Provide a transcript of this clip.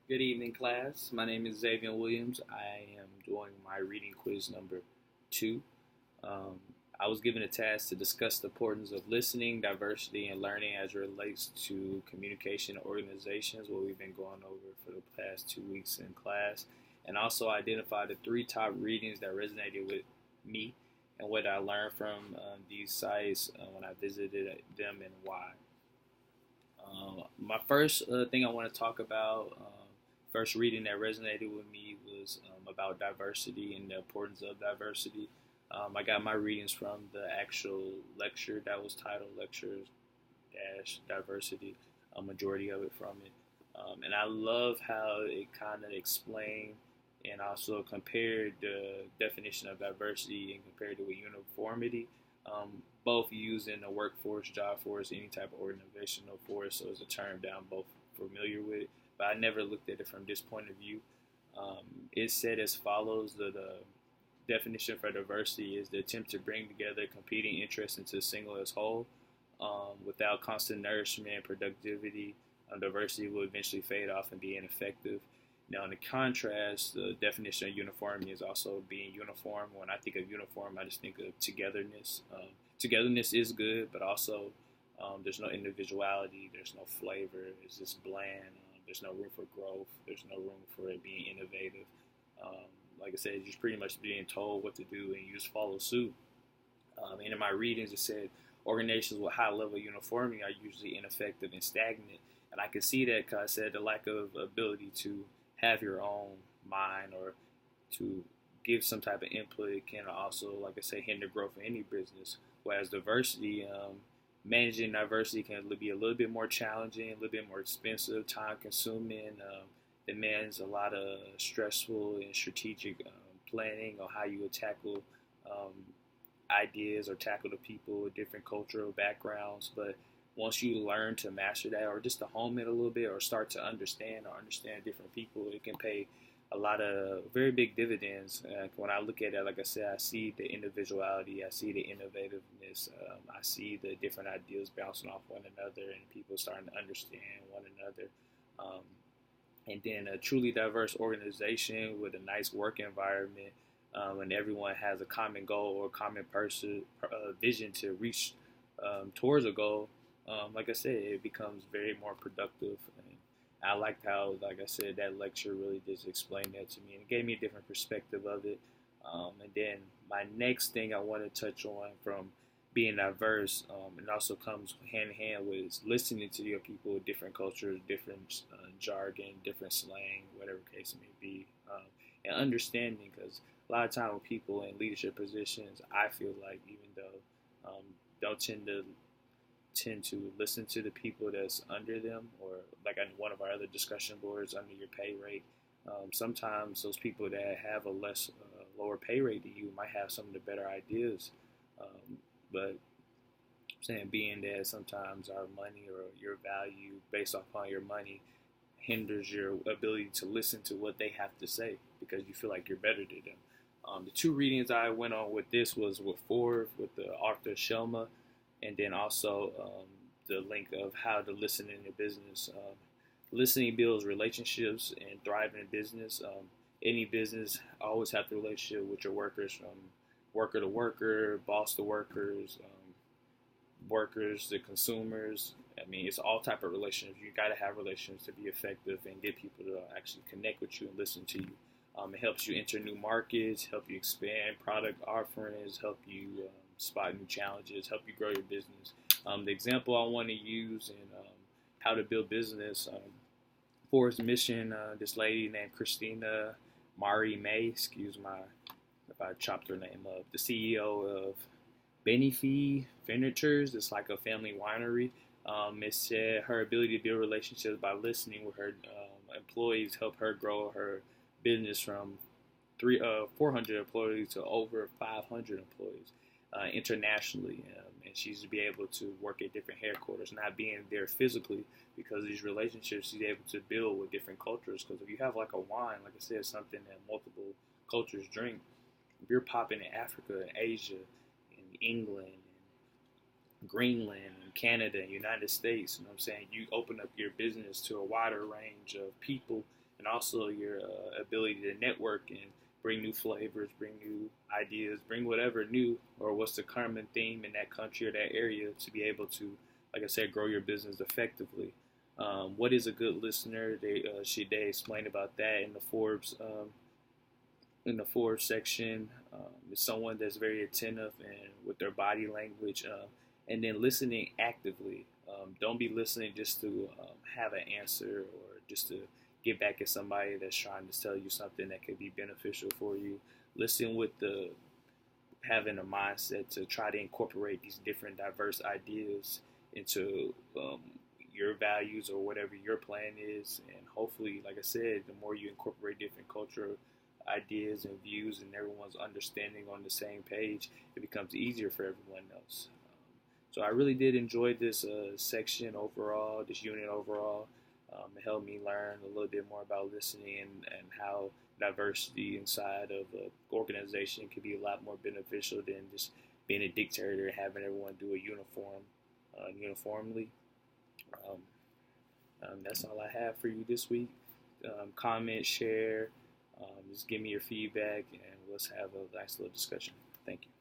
Good evening, class. My name is Xavier Williams. I am doing my reading quiz number 2. Um, I was given a task to discuss the importance of listening, diversity, and learning as it relates to communication organizations, what we've been going over for the past 2 weeks in class, and also identify the 3 top readings that resonated with me and what I learned from these sites when I visited them and why. My first thing I want to talk about, first reading that resonated with me was about diversity and the importance of diversity. I got my readings from the actual lecture that was titled Lecture Dash Diversity, a majority of it from it. And I love how it kind of explained and also compared the definition of diversity and compared it with uniformity, both used in the workforce, job force, any type of organizational force. So it's a term that I'm both familiar with, but I never looked at it from this point of view. It said as follows: the definition for diversity is the attempt to bring together competing interests into a single as whole. Without constant nourishment and productivity, diversity will eventually fade off and be ineffective. Now, in the contrast, the definition of uniformity is also being uniform. When I think of uniform, I just think of togetherness. Togetherness is good, but also there's no individuality, there's no flavor, it's just bland. There's no room for growth, there's no room for it being innovative. Um, like I said, you're just pretty much being told what to do and you just follow suit. And in my readings, it said organizations with high level uniformity are usually ineffective and stagnant. And I can see that because I said the lack of ability to have your own mind or to give some type of input can also, like I say, hinder growth in any business. Whereas diversity, managing diversity can be a little bit more challenging, a little bit more expensive, time consuming, demands a lot of stressful and strategic planning on how you would tackle um, ideas or tackle the people with different cultural backgrounds. But once you learn to master that or just to hone it a little bit or start to understand different people, it can pay a lot of very big dividends. When I look at it, like I said, I see the individuality, I see the innovativeness, I see the different ideas bouncing off one another and people starting to understand one another. Um, and then a truly diverse organization with a nice work environment, and everyone has a common goal or common vision to reach towards a goal. Like I said, it becomes very more productive. And I liked how, like I said, that lecture really just explained that to me and it gave me a different perspective of it. And then my next thing I want to touch on from being diverse, and also comes hand in hand with listening to your people with different cultures, different jargon, different slang, whatever case it may be, and understanding. Because a lot of time with people in leadership positions, I feel like even though don't tend to listen to the people that's under them, or like on one of our other discussion boards, under your pay rate. Sometimes those people that have a less lower pay rate than you might have some of the better ideas, but I'm saying being that sometimes our money or your value based upon your money hinders your ability to listen to what they have to say because you feel like you're better than them. The 2 readings I went on with this was with Ford, with the Arthur Shelma, and then also the link of how to listen in your business. Listening builds relationships and thriving in business. Any business always have the relationship with your workers, from worker to worker, boss to workers, workers to consumers. I mean, it's all type of relationships. You got to have relationships to be effective and get people to actually connect with you and listen to you. It helps you enter new markets, help you expand product offerings, help you spot new challenges, help you grow your business. The example I want to use in how to build business, Ford's mission, this lady named Christina Mari May, excuse my if I chopped her name up, the CEO of Benifee Vinatures. It's like a family winery. It said her ability to build relationships by listening with her employees helped her grow her business from 400 employees to over 500 employees internationally. And she's to be able to work at different headquarters, not being there physically because of these relationships she's able to build with different cultures. Because if you have like a wine, like I said, something that multiple cultures drink, if you're popping in Africa and Asia and England and Greenland and Canada and United States, you know what I'm saying, you open up your business to a wider range of people and also your ability to network and bring new flavors, bring new ideas, bring whatever new or what's the common theme in that country or that area to be able to, like I said, grow your business effectively. What is a good listener? They explained about that in the Forbes section. Is someone that's very attentive and with their body language, and then listening actively. Don't be listening just to have an answer or just to get back at somebody that's trying to tell you something that could be beneficial for you. Listen with the having a mindset to try to incorporate these different diverse ideas into your values or whatever your plan is. And hopefully, like I said, the more you incorporate different cultural ideas and views and everyone's understanding on the same page, it becomes easier for everyone else. So I really did enjoy this section overall, this unit overall. It helped me learn a little bit more about listening and how diversity inside of an organization can be a lot more beneficial than just being a dictator and having everyone do a uniformly. Um, that's all I have for you this week. Comment, share, just give me your feedback, and let's have a nice little discussion. Thank you.